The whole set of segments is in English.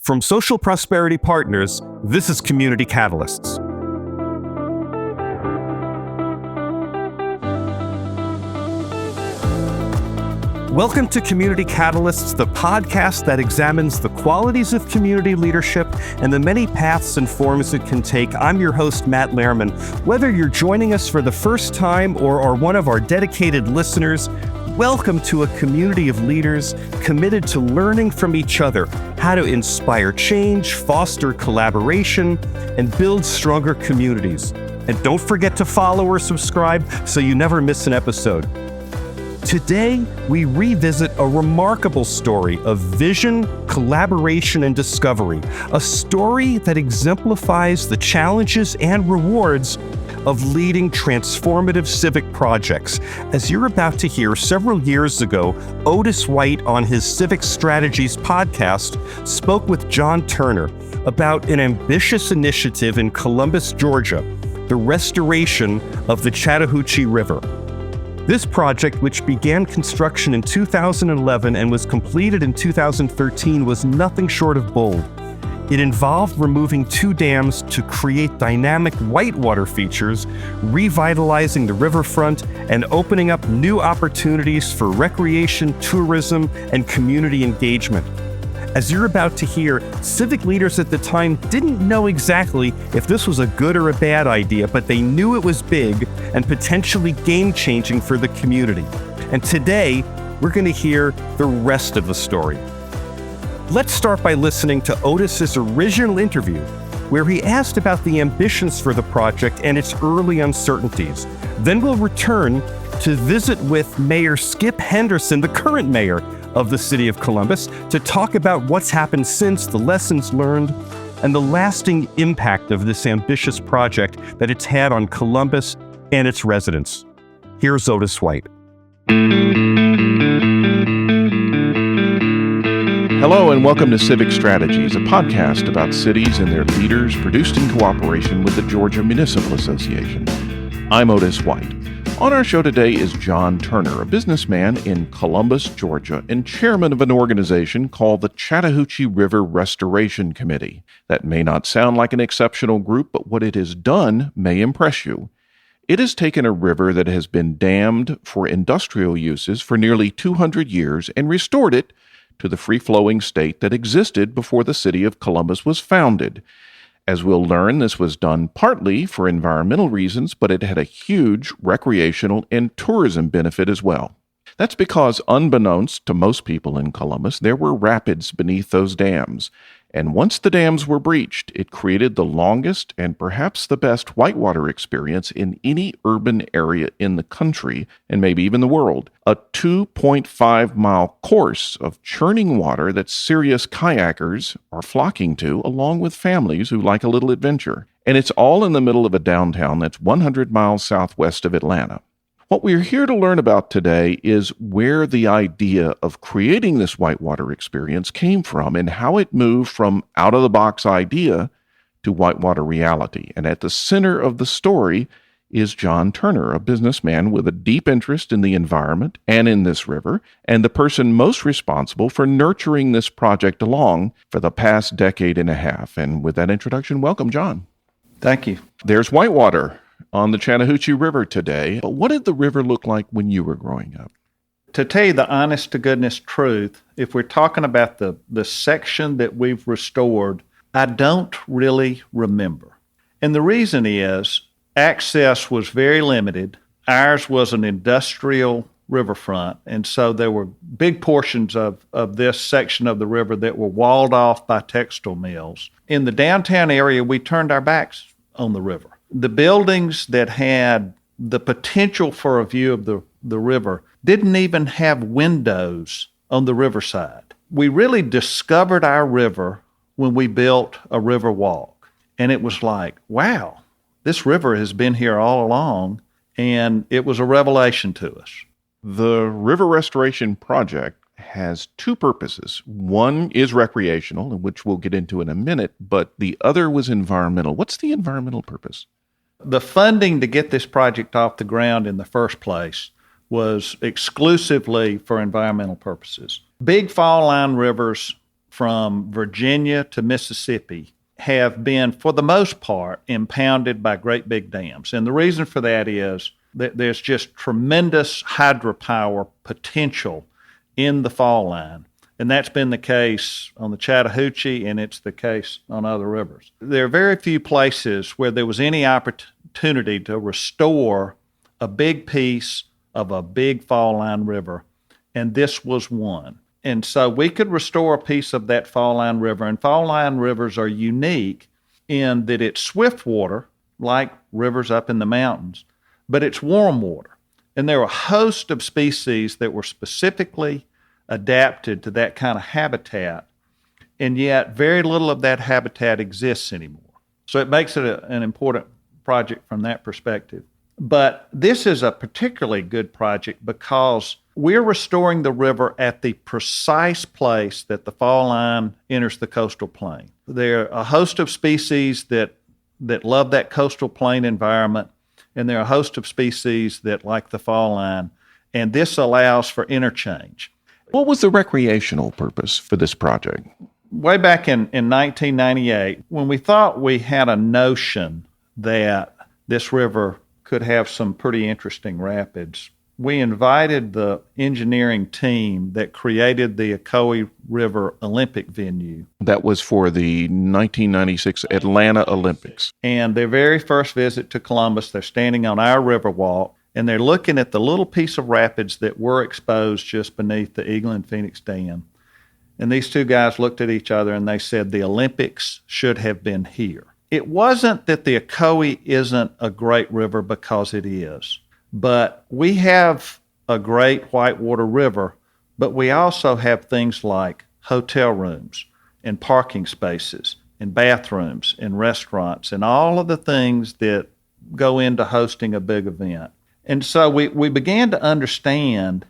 From Social Prosperity Partners, this is Community Catalysts. Welcome to Community Catalysts, the podcast that examines the qualities of community leadership and the many paths and forms it can take. I'm your host, Matt Lehrman. Whether you're joining us for the first time or are one of our dedicated listeners, welcome to a community of leaders committed to learning from each other how to inspire change, foster collaboration, and build stronger communities. And don't forget to follow or subscribe so you never miss an episode. Today, we revisit a remarkable story of vision, collaboration, and discovery, a story that exemplifies the challenges and rewards of leading transformative civic projects. As you're about to hear, several years ago, Otis White on his Civic Strategies podcast spoke with John Turner about an ambitious initiative in Columbus, Georgia, the restoration of the Chattahoochee River. This project, which began construction in 2011 and was completed in 2013, was nothing short of bold. It involved removing 2 dams to create dynamic whitewater features, revitalizing the riverfront, and opening up new opportunities for recreation, tourism, and community engagement. As you're about to hear, civic leaders at the time didn't know exactly if this was a good or a bad idea, but they knew it was big and potentially game-changing for the community. And today, we're going to hear the rest of the story. Let's start by listening to Otis's original interview, where he asked about the ambitions for the project and its early uncertainties. Then we'll return to visit with Mayor Skip Henderson, the current mayor of the city of Columbus, to talk about what's happened since, the lessons learned, and the lasting impact of this ambitious project that it's had on Columbus and its residents. Here's Otis White. Hello and welcome to Civic Strategies, a podcast about cities and their leaders produced in cooperation with the Georgia Municipal Association. I'm Otis White. On our show today is John Turner, a businessman in Columbus, Georgia, and chairman of an organization called the Chattahoochee River Restoration Committee. That may not sound like an exceptional group, but what it has done may impress you. It has taken a river that has been dammed for industrial uses for nearly 200 years and restored it to the free-flowing state that existed before the city of Columbus was founded. As we'll learn, this was done partly for environmental reasons, but it had a huge recreational and tourism benefit as well. That's because, unbeknownst to most people in Columbus, there were rapids beneath those dams. And once the dams were breached, it created the longest and perhaps the best whitewater experience in any urban area in the country, and maybe even the world. A 2.5-mile course of churning water that serious kayakers are flocking to, along with families who like a little adventure. And it's all in the middle of a downtown that's 100 miles southwest of Atlanta. What we're here to learn about today is where the idea of creating this whitewater experience came from and how it moved from out-of-the-box idea to whitewater reality. And at the center of the story is John Turner, a businessman with a deep interest in the environment and in this river, and the person most responsible for nurturing this project along for the past decade and a half. And with that introduction, welcome, John. Thank you. There's whitewater on the Chattahoochee River today. But what did the river look like when you were growing up? To tell you the honest to goodness truth, if we're talking about the section that we've restored, I don't really remember. And the reason is access was very limited. Ours was an industrial riverfront, and so there were big portions of this section of the river that were walled off by textile mills. In the downtown area, we turned our backs on the river. The buildings that had the potential for a view of the river didn't even have windows on the riverside. We really discovered our river when we built a river walk. And it was like, wow, this river has been here all along, and it was a revelation to us. The River Restoration Project has 2 purposes. One is recreational, which we'll get into in a minute, but the other was environmental. What's the environmental purpose? The funding to get this project off the ground in the first place was exclusively for environmental purposes. Big fall line rivers from Virginia to Mississippi have been, for the most part, impounded by great big dams. And the reason for that is that there's just tremendous hydropower potential in the fall line. And that's been the case on the Chattahoochee, and it's the case on other rivers. There are very few places where there was any opportunity to restore a big piece of a big fall line river, and this was one. And so we could restore a piece of that fall line river, and fall line rivers are unique in that it's swift water, like rivers up in the mountains, but it's warm water. And there are a host of species that were specifically adapted to that kind of habitat, and yet very little of that habitat exists anymore. So it makes it an important project from that perspective. But this is a particularly good project because we're restoring the river at the precise place that the fall line enters the coastal plain. There are a host of species that love that coastal plain environment, and there are a host of species that like the fall line, and this allows for interchange. What was the recreational purpose for this project? Way back in 1998, when we thought we had a notion that this river could have some pretty interesting rapids, we invited the engineering team that created the Ocoee River Olympic venue. That was for the 1996 Atlanta Olympics. And their very first visit to Columbus, they're standing on our river walk, and they're looking at the little piece of rapids that were exposed just beneath the Eagle and Phoenix Dam. And these two guys looked at each other and they said, the Olympics should have been here. It wasn't that the Ocoee isn't a great river, because it is. But we have a great whitewater river, but we also have things like hotel rooms and parking spaces and bathrooms and restaurants and all of the things that go into hosting a big event. And so we began to understand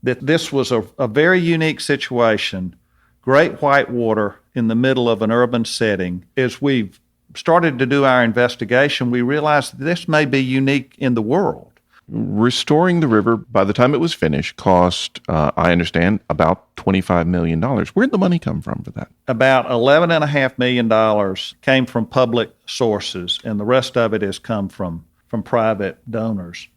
that this was a very unique situation, great whitewater in the middle of an urban setting. As we've started to do our investigation, we realized that this may be unique in the world. Restoring the river, by the time it was finished, cost, I understand, about $25 million. Where'd the money come from for that? About $11.5 million came from public sources, and the rest of it has come from private donors.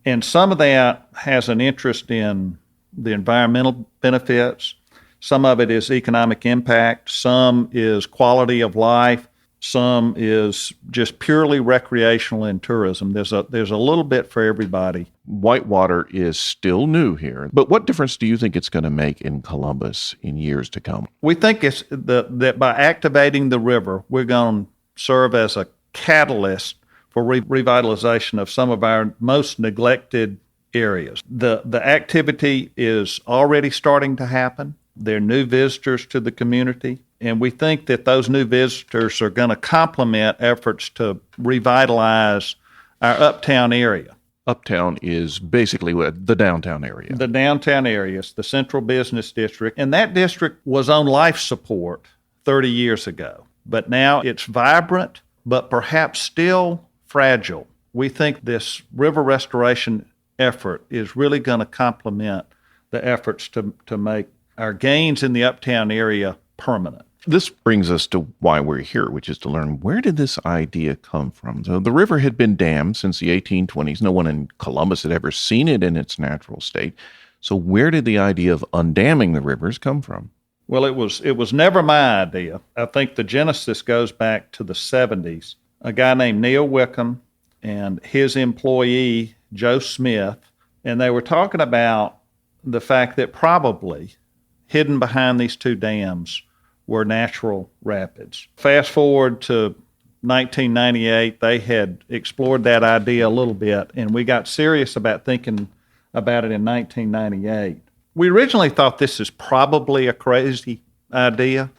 And some of that has an interest in the environmental benefits. Some of it is economic impact. Some is quality of life. Some is just purely recreational and tourism. There's a little bit for everybody. Whitewater is still new here, but what difference do you think it's going to make in Columbus in years to come? We think it's that by activating the river, we're going to serve as a catalyst for revitalization of some of our most neglected areas. The activity is already starting to happen. There are new visitors to the community, and we think that those new visitors are going to complement efforts to revitalize our uptown area. Uptown is basically the downtown area. The downtown area is the central business district, and that district was on life support 30 years ago. But now it's vibrant, but perhaps still fragile. We think this river restoration effort is really going to complement the efforts to make our gains in the uptown area permanent. This brings us to why we're here, which is to learn, where did this idea come from? So the river had been dammed since the 1820s. No one in Columbus had ever seen it in its natural state. So where did the idea of undamming the rivers come from? Well, it was never my idea. I think the genesis goes back to the 70s. A guy named Neil Wickham and his employee, Joe Smith, and they were talking about the fact that probably hidden behind these two dams were natural rapids. Fast forward to 1998, they had explored that idea a little bit, and we got serious about thinking about it in 1998. We originally thought this is probably a crazy idea,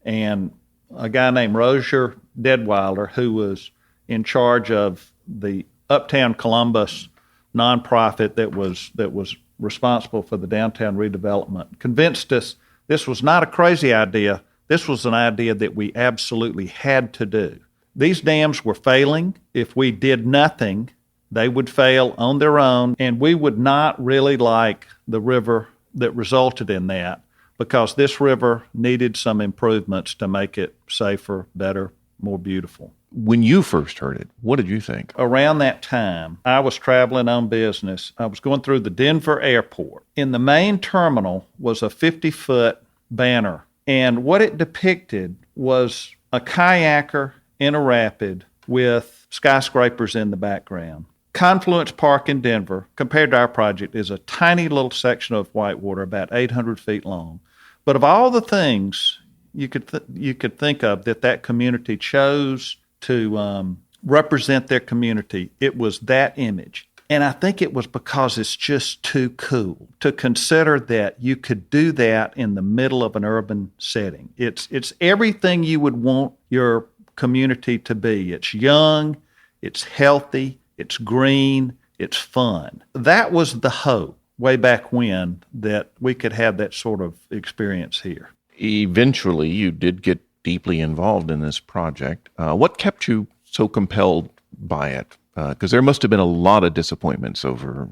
and a guy named Rozier Deadweiler, who was in charge of the Uptown Columbus nonprofit that was responsible for the downtown redevelopment, convinced us this was not a crazy idea. This was an idea that we absolutely had to do. These dams were failing. If we did nothing, they would fail on their own, and we would not really like the river that resulted in that. because this river needed some improvements to make it safer, better, more beautiful. When you first heard it, what did you think? Around that time, I was traveling on business. I was going through the Denver airport. In the main terminal was a 50-foot banner, and what it depicted was a kayaker in a rapid with skyscrapers in the background. Confluence Park in Denver, compared to our project, is a tiny little section of whitewater, about 800 feet long. But of all the things you could think of that community chose to represent their community, it was that image. And I think it was because it's just too cool to consider that you could do that in the middle of an urban setting. It's everything you would want your community to be. It's young, it's healthy, it's green, it's fun. That was the hope way back when, that we could have that sort of experience here. Eventually, you did get deeply involved in this project. What kept you so compelled by it? Because there must have been a lot of disappointments over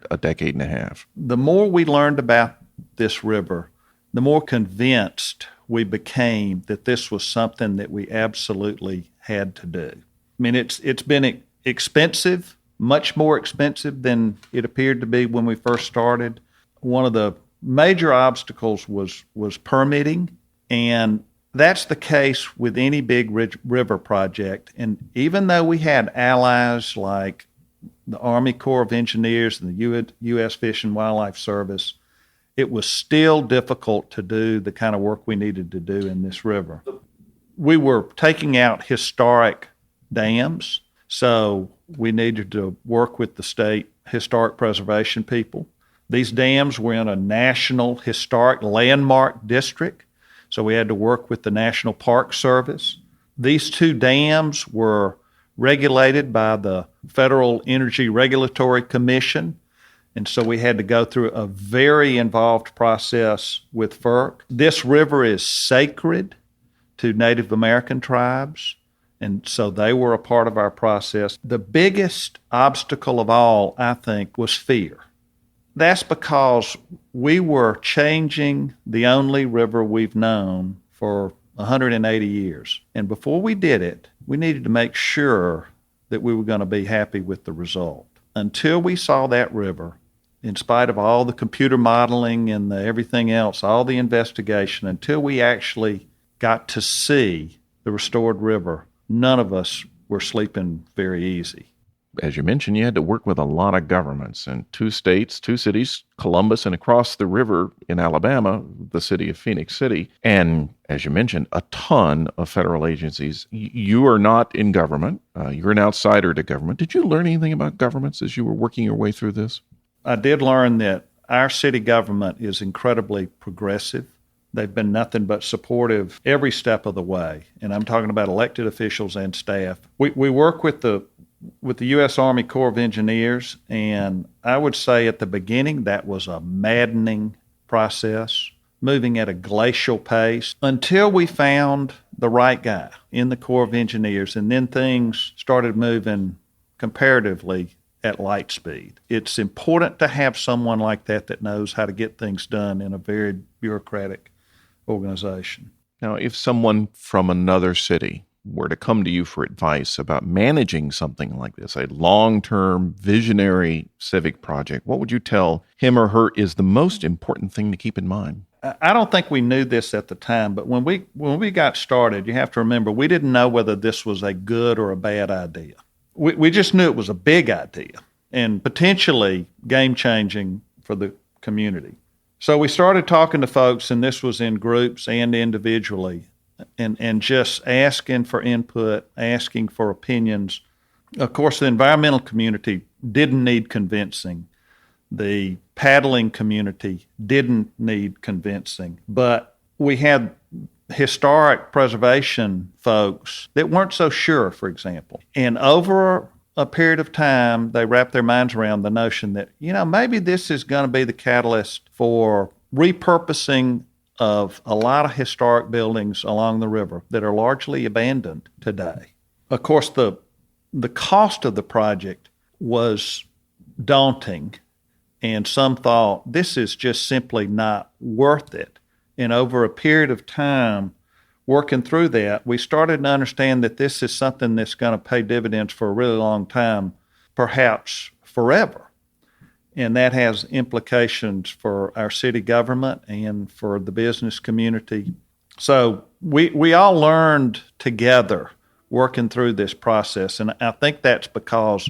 a decade and a half. The more we learned about this river, the more convinced we became that this was something that we absolutely had to do. I mean, it's been expensive, much more expensive than it appeared to be when we first started. One of the major obstacles was permitting, and that's the case with any big river project. And even though we had allies like the Army Corps of Engineers and the U.S. Fish and Wildlife Service, it was still difficult to do the kind of work we needed to do in this river. We were taking out historic dams, so we needed to work with the state historic preservation people. These dams were in a national historic landmark district, so we had to work with the National Park Service. These two dams were regulated by the Federal Energy Regulatory Commission, and so we had to go through a very involved process with FERC. This river is sacred to Native American tribes, and so they were a part of our process. The biggest obstacle of all, I think, was fear. That's because we were changing the only river we've known for 180 years. And before we did it, we needed to make sure that we were going to be happy with the result. Until we saw that river, in spite of all the computer modeling and everything else, all the investigation, until we actually got to see the restored river, none of us were sleeping very easy. As you mentioned, you had to work with a lot of governments in 2 states, 2 cities, Columbus, and across the river in Alabama, the city of Phoenix City. And as you mentioned, a ton of federal agencies. You are not in government. You're an outsider to government. Did you learn anything about governments as you were working your way through this? I did learn that our city government is incredibly progressive. They've been nothing but supportive every step of the way. And I'm talking about elected officials and staff. We work with the U.S. Army Corps of Engineers, and I would say at the beginning that was a maddening process, moving at a glacial pace until we found the right guy in the Corps of Engineers, and then things started moving comparatively at light speed. It's important to have someone like that knows how to get things done in a very bureaucratic organization. Now, if someone from another city were to come to you for advice about managing something like this, a long-term visionary civic project, what would you tell him or her is the most important thing to keep in mind? I don't think we knew this at the time, but when we got started, you have to remember, we didn't know whether this was a good or a bad idea. We just knew it was a big idea and potentially game-changing for the community. So we started talking to folks, and this was in groups and individually, and just asking for input, asking for opinions. Of course, the environmental community didn't need convincing. The paddling community didn't need convincing. But we had historic preservation folks that weren't so sure, for example. And over a period of time, they wrapped their minds around the notion that, maybe this is going to be the catalyst for repurposing of a lot of historic buildings along the river that are largely abandoned today. Of course, the cost of the project was daunting, and some thought this is just simply not worth it And over a period of time, working through that, we started to understand that this is something that's going to pay dividends for a really long time, perhaps forever. And that has implications for our city government and for the business community. So we all learned together working through this process. And I think that's because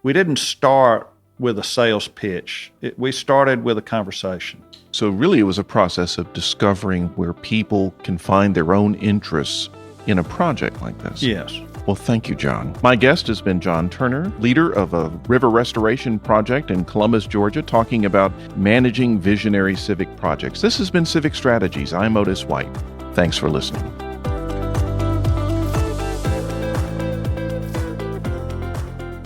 we didn't start with a sales pitch. We started with a conversation. So really it was a process of discovering where people can find their own interests in a project like this. Yes. Well, thank you, John. My guest has been John Turner, leader of a river restoration project in Columbus, Georgia, talking about managing visionary civic projects. This has been Civic Strategies. I'm Otis White. Thanks for listening.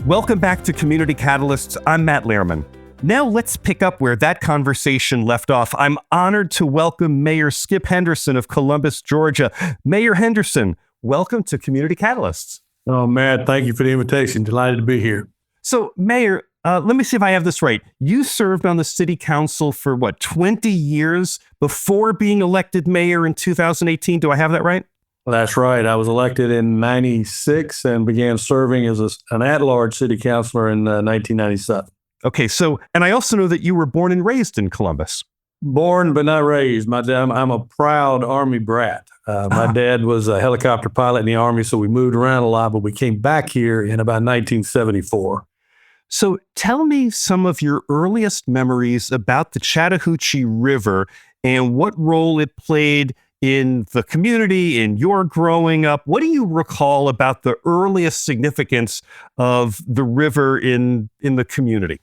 Welcome back to Community Catalysts. I'm Matt Lehrman. Now let's pick up where that conversation left off. I'm honored to welcome Mayor Skip Henderson of Columbus, Georgia. Mayor Henderson, welcome to Community Catalysts. Oh, Matt, thank you for the invitation. Delighted to be here. So, Mayor, let me see if I have this right. You served on the city council for 20 years before being elected mayor in 2018. Do I have that right? That's right. I was elected in 96 and began serving as an at-large city councilor in 1997. Okay, so, and I also know that you were born and raised in Columbus. Born but not raised. I'm a proud Army brat. My dad was a helicopter pilot in the Army, so we moved around a lot, but we came back here in about 1974. So tell me some of your earliest memories about the Chattahoochee River and what role it played in the community, in your growing up. What do you recall about the earliest significance of the river in the community?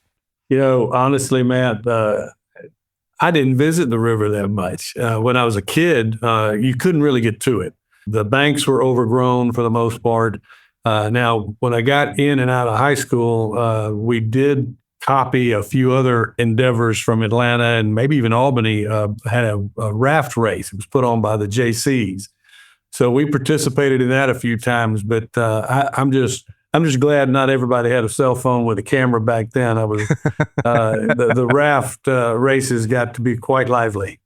You know, honestly, Matt, I didn't visit the river that much. When I was a kid, you couldn't really get to it. The banks were overgrown for the most part. Now, when I got in and out of high school, we did copy a few other endeavors from Atlanta and maybe even Albany. Had a raft race. It was put on by the JCs. So we participated in that a few times, but I'm just glad not everybody had a cell phone with a camera back then. The raft races got to be quite lively.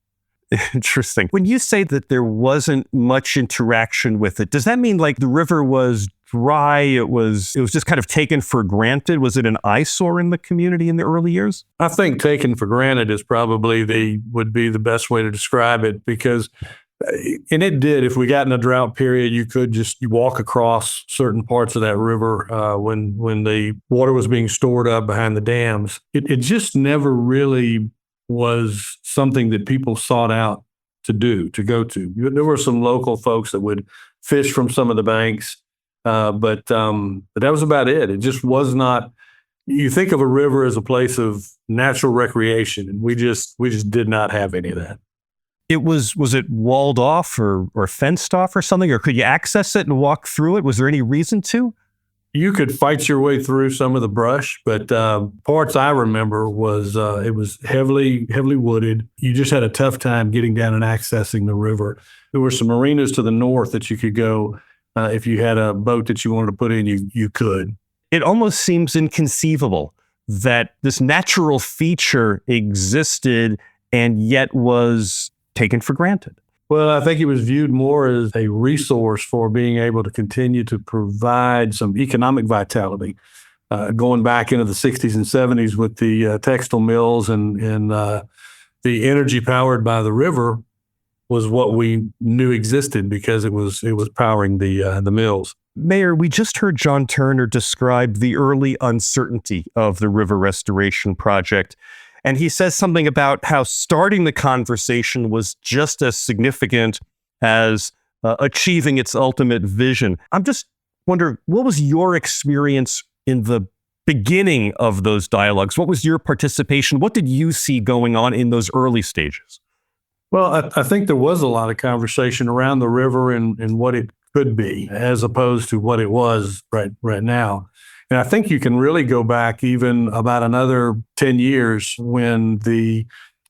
Interesting. When you say that there wasn't much interaction with it, does that mean like the river was dry? It was just kind of taken for granted? Was it an eyesore in the community in the early years? I think taken for granted is probably would be the best way to describe it, because and it did. If we got in a drought period, you could just walk across certain parts of that river when the water was being stored up behind the dams. It just never really was something that people sought out to go to. There were some local folks that would fish from some of the banks, but that was about it. It just was not. You think of a river as a place of natural recreation, and we just did not have any of that. Was it walled off or fenced off or something, or could you access it and walk through it? Was there any reason to? You could fight your way through some of the brush, but parts I remember was it was heavily wooded. You just had a tough time getting down and accessing the river. There were some marinas to the north that you could go if you had a boat that you wanted to put in. You could. It almost seems inconceivable that this natural feature existed and yet was taken for granted. Well, I think it was viewed more as a resource for being able to continue to provide some economic vitality. Going back into the 60s and 70s with the textile mills and the energy powered by the river was what we knew existed because it was powering the mills. Mayor, we just heard John Turner describe the early uncertainty of the River Restoration Project. And he says something about how starting the conversation was just as significant as achieving its ultimate vision. I'm just wondering, what was your experience in the beginning of those dialogues? What was your participation? What did you see going on in those early stages? Well, I think there was a lot of conversation around the river and what it could be, as opposed to what it was right now. And I think you can really go back even about another 10 years when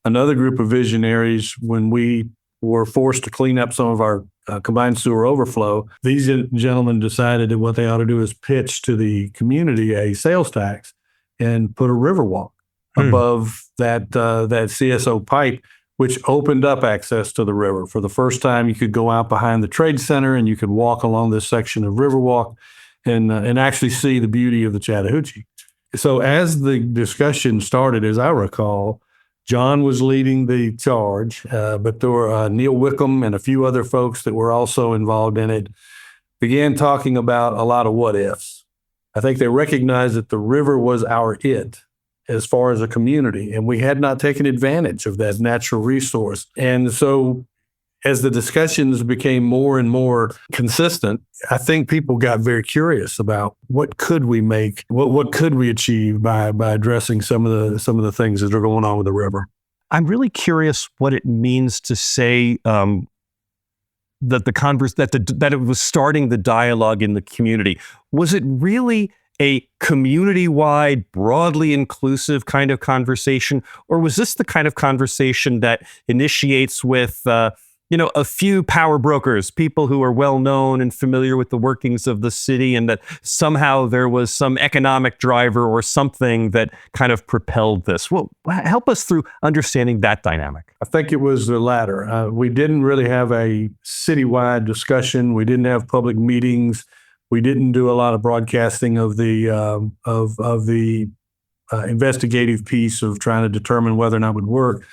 another group of visionaries, when we were forced to clean up some of our combined sewer overflow, these gentlemen decided that what they ought to do is pitch to the community a sales tax and put a river walk above that CSO pipe, which opened up access to the river. For the first time, you could go out behind the Trade Center and you could walk along this section of Riverwalk and actually see the beauty of the Chattahoochee. So as the discussion started, as I recall, John was leading the charge, but there were Neil Wickham and a few other folks that were also involved in it, began talking about a lot of what ifs. I think they recognized that the river was our it as far as a community, and we had not taken advantage of that natural resource. And so as the discussions became more and more consistent, I think people got very curious about what could we make, what could we achieve by addressing some of the things that are going on with the river. I'm really curious what it means to say that that it was starting the dialogue in the community. Was it really a community-wide, broadly inclusive kind of conversation, or was this the kind of conversation that initiates with a few power brokers, people who are well known and familiar with the workings of the city, and that somehow there was some economic driver or something that kind of propelled this? Well, help us through understanding that dynamic. I think it was the latter. We didn't really have a citywide discussion. We didn't have public meetings. We didn't do a lot of broadcasting of the investigative piece of trying to determine whether or not it would work.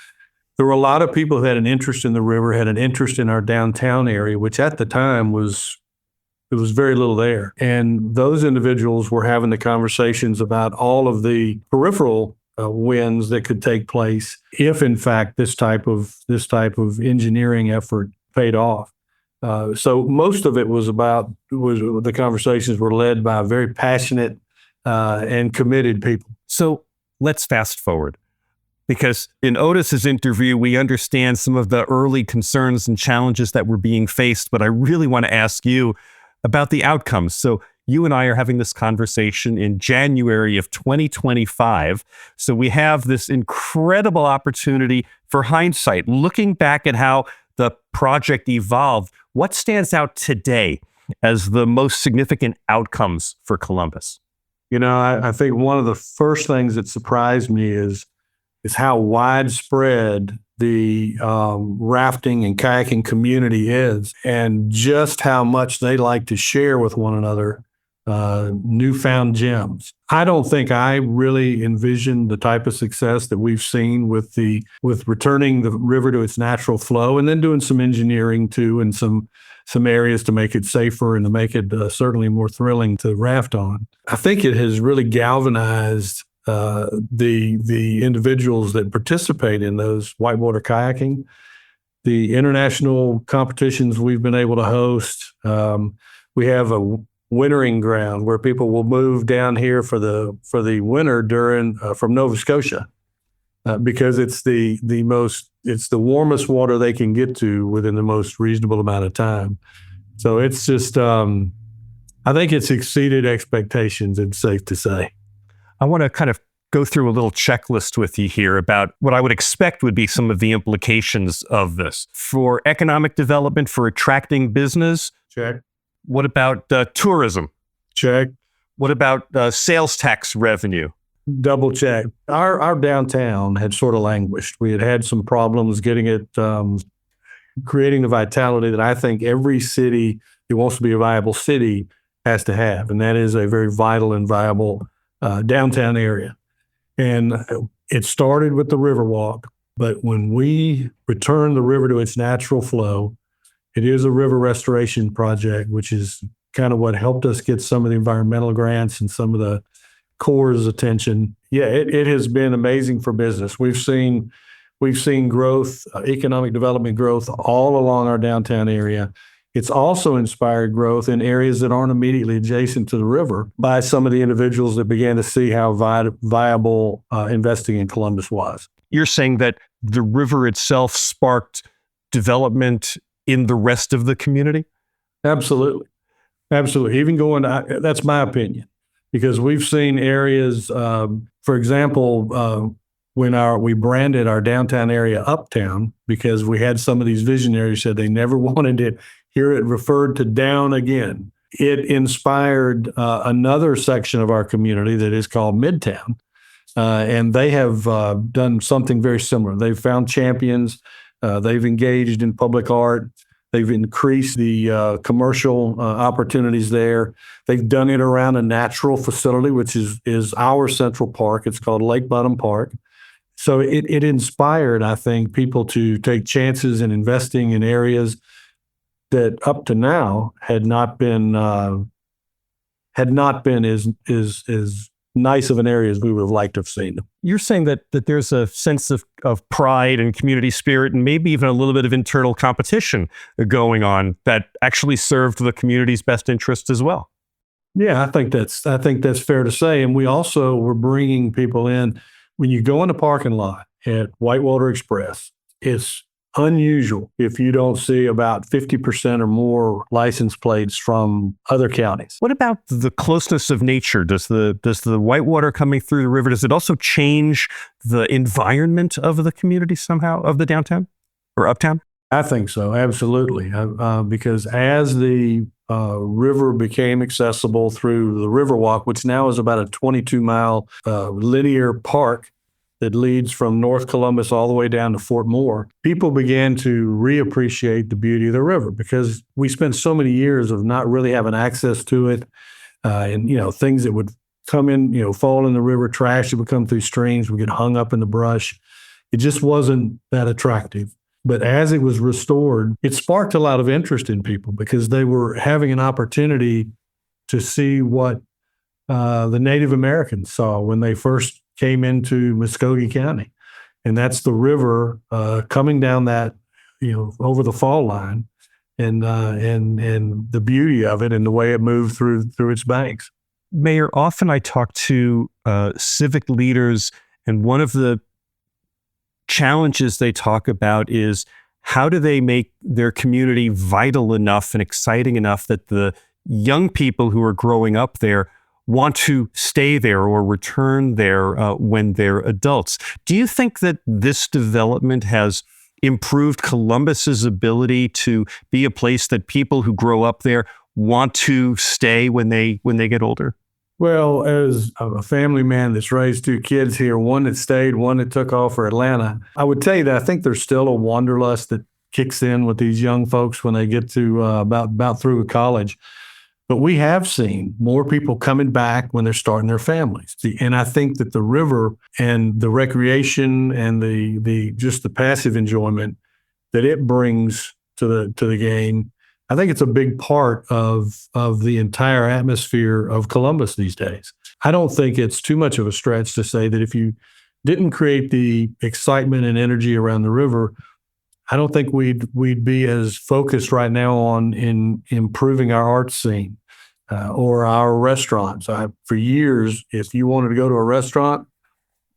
There were a lot of people who had an interest in the river, had an interest in our downtown area, which at the time was very little there. And those individuals were having the conversations about all of the peripheral wins that could take place if, in fact, this type of engineering effort paid off. So most of it was the conversations were led by very passionate and committed people. So let's fast forward. Because in Otis's interview, we understand some of the early concerns and challenges that were being faced, but I really want to ask you about the outcomes. So you and I are having this conversation in January of 2025. So we have this incredible opportunity for hindsight, looking back at how the project evolved. What stands out today as the most significant outcomes for Columbus? I think one of the first things that surprised me is how widespread the rafting and kayaking community is, and just how much they like to share with one another newfound gems. I don't think I really envisioned the type of success that we've seen with returning the river to its natural flow, and then doing some engineering too in some areas to make it safer and to make it certainly more thrilling to raft on. I think it has really galvanized the individuals that participate in those whitewater kayaking, the international competitions we've been able to host. We have a wintering ground where people will move down here for the winter from Nova Scotia because it's the warmest water they can get to within the most reasonable amount of time. So it's just I think it's exceeded expectations, it's safe to say. I want to kind of go through a little checklist with you here about what I would expect would be some of the implications of this. For economic development, for attracting business. Check. What about tourism? Check. What about sales tax revenue? Double check. Our downtown had sort of languished. We had some problems getting it, creating the vitality that I think every city that wants to be a viable city has to have. And that is a very vital and viable downtown area. And it started with the Riverwalk, but when we return the river to its natural flow, it is a river restoration project, which is kind of what helped us get some of the environmental grants and some of the Corps' attention. Yeah, it has been amazing for business. We've seen growth, economic development growth all along our downtown area. It's also inspired growth in areas that aren't immediately adjacent to the river by some of the individuals that began to see how viable investing in Columbus was. You're saying that the river itself sparked development in the rest of the community? Absolutely. Absolutely. Even that's my opinion, because we've seen areas, for example, when we branded our downtown area Uptown, because we had some of these visionaries said they never wanted it. Here it referred to down again. It inspired another section of our community that is called Midtown And they have done something very similar. They've found champions. They've engaged in public art. They've increased the commercial opportunities there. They've done it around a natural facility, which is our central park. It's called Lake Bottom Park. So it inspired, I think, people to take chances in investing in areas that up to now had not been as nice of an area as we would have liked to have seen them. You're saying that there's a sense of pride and community spirit and maybe even a little bit of internal competition going on that actually served the community's best interest as well. Yeah, I think that's fair to say. And we also were bringing people in. When you go in the parking lot at Whitewater Express, it's unusual if you don't see about 50% or more license plates from other counties. What about the closeness of nature? Does the whitewater coming through the river, does it also change the environment of the community somehow, of the downtown or uptown? I think so, absolutely. Because as the river became accessible through the Riverwalk, which now is about a 22-mile linear park that leads from North Columbus all the way down to Fort Moore, people began to reappreciate the beauty of the river because we spent so many years of not really having access to it. And, things that would come in, fall in the river, trash that would come through streams, would get hung up in the brush. It just wasn't that attractive. But as it was restored, it sparked a lot of interest in people because they were having an opportunity to see what the Native Americans saw when they first came into Muskogee County. And that's the river coming down that, over the fall line and the beauty of it and the way it moved through its banks. Mayor, often I talk to civic leaders, and one of the challenges they talk about is how do they make their community vital enough and exciting enough that the young people who are growing up there want to stay there or return there when they're adults. Do you think that this development has improved Columbus's ability to be a place that people who grow up there want to stay when they get older? Well, as a family man that's raised two kids here, one that stayed, one that took off for Atlanta, I would tell you that I think there's still a wanderlust that kicks in with these young folks when they get to about through college. But we have seen more people coming back when they're starting their families. And I think that the river and the recreation and the just the passive enjoyment that it brings to the game, I think it's a big part of the entire atmosphere of Columbus these days. I don't think it's too much of a stretch to say that if you didn't create the excitement and energy around the river, I don't think we'd be as focused right now on in improving our art scene or our restaurants. For years, if you wanted to go to a restaurant,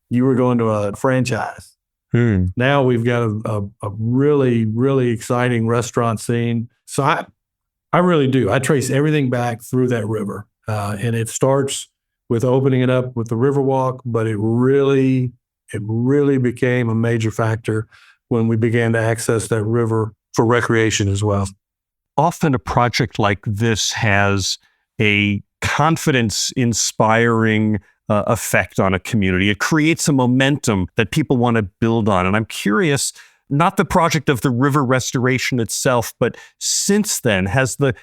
you were going to a franchise. Now we've got a really, really exciting restaurant scene. So I really do. I trace everything back through that river, and it starts with opening it up with the Riverwalk, but it really became a major factor when we began to access that river for recreation as well. Often a project like this has a confidence-inspiring effect on a community. It creates a momentum that people want to build on. And I'm curious, not the project of the river restoration itself, but since then, has the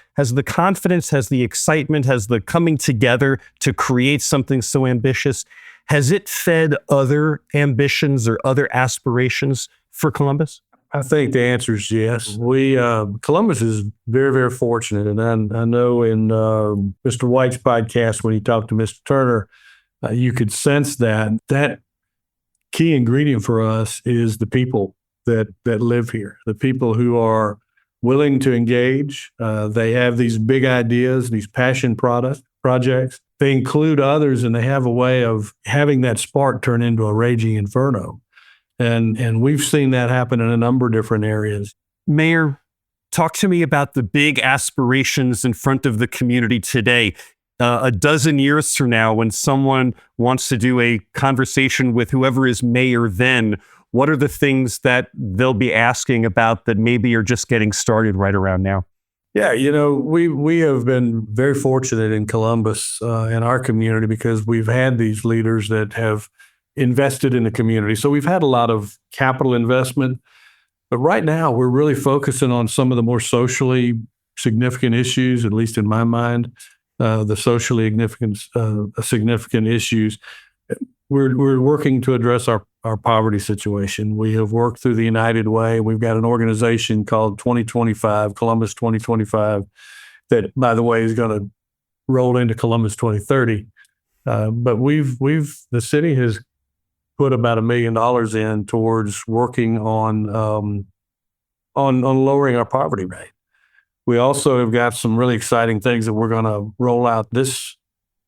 confidence, has the excitement, has the coming together to create something so ambitious, has it fed other ambitions or other aspirations for Columbus? I think the answer is yes. Columbus is very, very fortunate. And I know in Mr. White's podcast, when he talked to Mr. Turner, you could sense that key ingredient for us is the people that live here, the people who are willing to engage. They have these big ideas, these passion projects. They include others, and they have a way of having that spark turn into a raging inferno. And we've seen that happen in a number of different areas. Mayor, talk to me about the big aspirations in front of the community today. A dozen years from now, when someone wants to do a conversation with whoever is mayor then, what are the things that they'll be asking about that maybe are just getting started right around now? Yeah, we have been very fortunate in Columbus in our community because we've had these leaders that have invested in the community. So we've had a lot of capital investment, but right now we're really focusing on some of the more socially significant issues, at least in my mind, the socially significant issues. We're working to address our poverty situation. We have worked through the United Way. We've got an organization called 2025, Columbus 2025, that, by the way, is going to roll into Columbus 2030. But the city has put about $1 million in towards working on lowering our poverty rate. We also have got some really exciting things that we're going to roll out this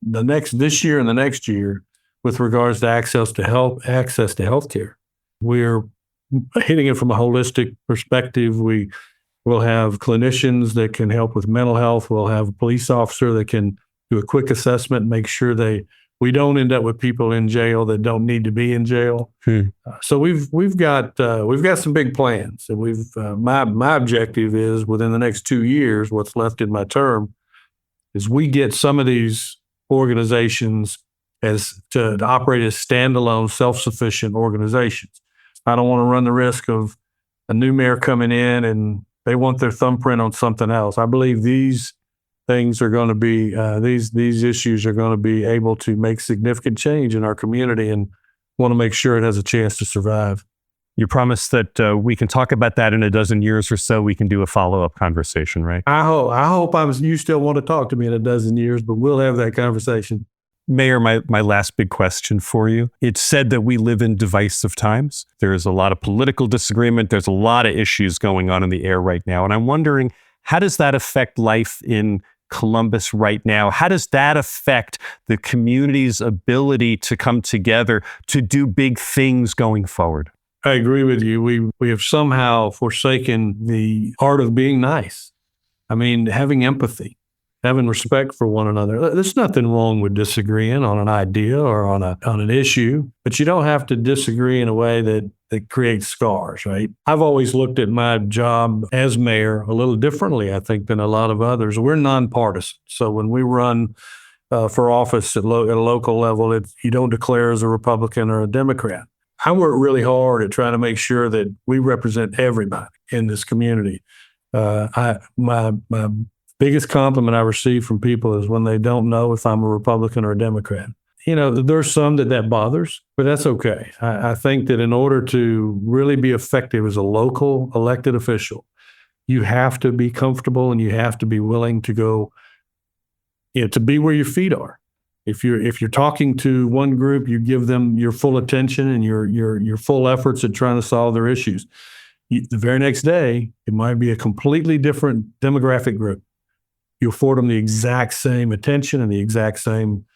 year and the next year with regards to access to healthcare. We're hitting it from a holistic perspective. We will have clinicians that can help with mental health. We'll have a police officer that can do a quick assessment, make sure we don't end up with people in jail that don't need to be in jail. So we've got some big plans, and my objective is within the next 2 years, what's left in my term, is we get some of these organizations to operate as standalone, self-sufficient organizations. I don't want to run the risk of a new mayor coming in and they want their thumbprint on something else. I believe these things are going to be, these issues are going to be able to make significant change in our community, and want to make sure it has a chance to survive. You promise that we can talk about that in a dozen years or so. We can do a follow-up conversation, right? I hope you still want to talk to me in a dozen years, but we'll have that conversation. Mayor, my last big question for you. It's said that we live in divisive times. There's a lot of political disagreement. There's a lot of issues going on in the air right now. And I'm wondering, how does that affect life in Columbus right now? How does that affect the community's ability to come together to do big things going forward? I agree with you. We have somehow forsaken the art of being nice. I mean, having empathy, having respect for one another. There's nothing wrong with disagreeing on an idea or on an issue, but you don't have to disagree in a way that creates scars, right? I've always looked at my job as mayor a little differently, I think, than a lot of others. We're nonpartisan. So when we run for office at a local level, you don't declare as a Republican or a Democrat. I work really hard at trying to make sure that we represent everybody in this community. My biggest compliment I receive from people is when they don't know if I'm a Republican or a Democrat. You know, there's some that bothers, but that's okay. I think that in order to really be effective as a local elected official, you have to be comfortable and you have to be willing to go, to be where your feet are. If you're talking to one group, you give them your full attention and your full efforts at trying to solve their issues. The very next day, it might be a completely different demographic group. You afford them the exact same attention and the exact same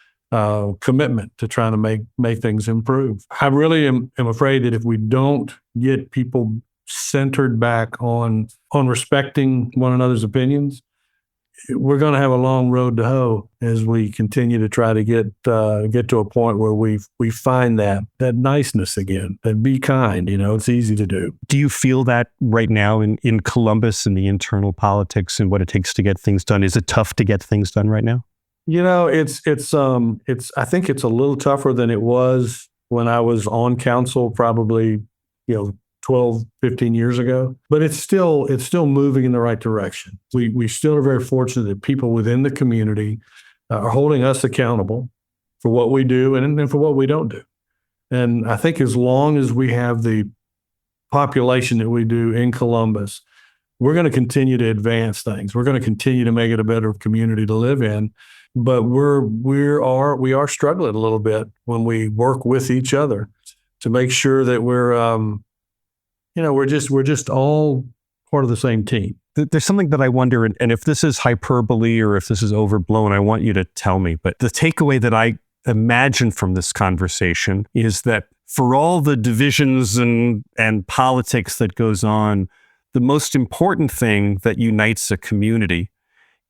commitment to trying to make things improve. I really am afraid that if we don't get people centered back on respecting one another's opinions, we're going to have a long road to hoe as we continue to try to get to a point where we find that niceness again, that be kind. You know, it's easy to do. Do you feel that right now in Columbus and the internal politics and what it takes to get things done? Is it tough to get things done right now? You know, it's I think it's a little tougher than it was when I was on council, probably, 12, 15 years ago, but it's still moving in the right direction. We still are very fortunate that people within the community are holding us accountable for what we do and for what we don't do. And I think as long as we have the population that we do in Columbus, we're going to continue to advance things. We're going to continue to make it a better community to live in. But we are struggling a little bit when we work with each other to make sure that we're just all part of the same team. There's something that I wonder, and if this is hyperbole or if this is overblown, I want you to tell me. But the takeaway that I imagine from this conversation is that for all the divisions and politics that goes on, the most important thing that unites a community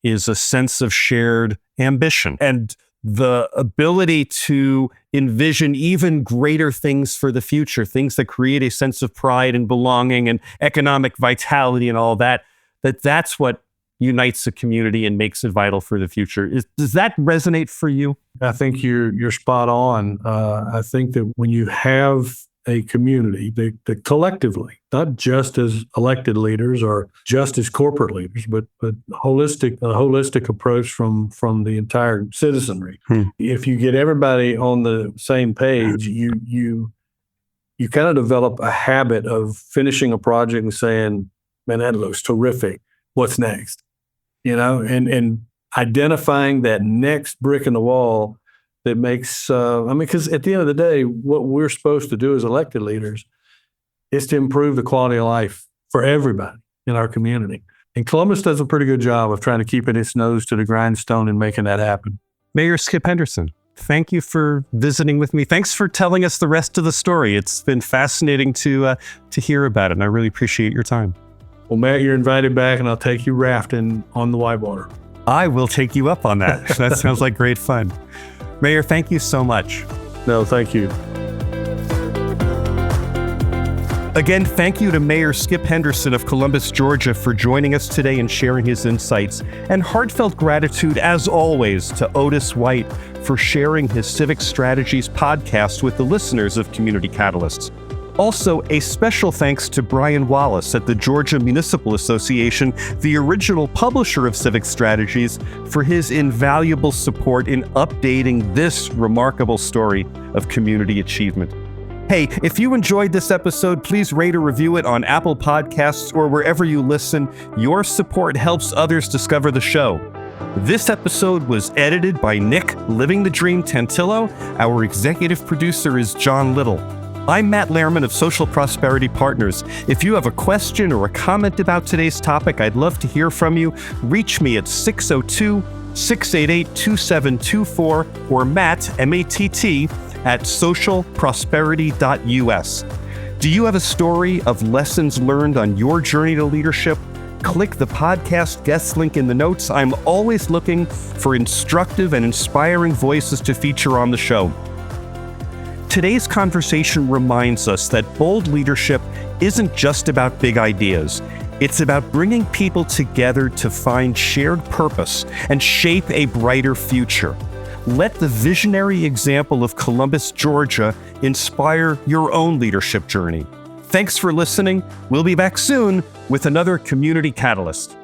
is a sense of shared ambition and the ability to envision even greater things for the future, things that create a sense of pride and belonging and economic vitality and all that, that's what unites a community and makes it vital for the future. Does that resonate for you? I think you're spot on. I think that when you have a community that collectively, not just as elected leaders or just as corporate leaders, but a holistic approach from the entire citizenry. If you get everybody on the same page, you kind of develop a habit of finishing a project and saying, man, that looks terrific. What's next? And identifying that next brick in the wall that makes, because at the end of the day, what we're supposed to do as elected leaders is to improve the quality of life for everybody in our community. And Columbus does a pretty good job of trying to keep its nose to the grindstone and making that happen. Mayor Skip Henderson, thank you for visiting with me. Thanks for telling us the rest of the story. It's been fascinating to hear about it, and I really appreciate your time. Well, Matt, you're invited back, and I'll take you rafting on the Whitewater. I will take you up on that. That sounds like great fun. Mayor, thank you so much. No, thank you. Again, thank you to Mayor Skip Henderson of Columbus, Georgia, for joining us today and sharing his insights. And heartfelt gratitude, as always, to Otis White for sharing his Civic Strategies podcast with the listeners of Community Catalysts. Also, a special thanks to Brian Wallace at the Georgia Municipal Association, the original publisher of Civic Strategies, for his invaluable support in updating this remarkable story of community achievement. Hey, if you enjoyed this episode, please rate or review it on Apple Podcasts or wherever you listen. Your support helps others discover the show. This episode was edited by Nick Living the Dream Tantillo. Our executive producer is John Little. I'm Matt Lehrman of Social Prosperity Partners. If you have a question or a comment about today's topic, I'd love to hear from you. Reach me at 602-688-2724 or Matt, M-A-T-T, at socialprosperity.us. Do you have a story of lessons learned on your journey to leadership? Click the podcast guest link in the notes. I'm always looking for instructive and inspiring voices to feature on the show. Today's conversation reminds us that bold leadership isn't just about big ideas. It's about bringing people together to find shared purpose and shape a brighter future. Let the visionary example of Columbus, Georgia, inspire your own leadership journey. Thanks for listening. We'll be back soon with another Community Catalyst.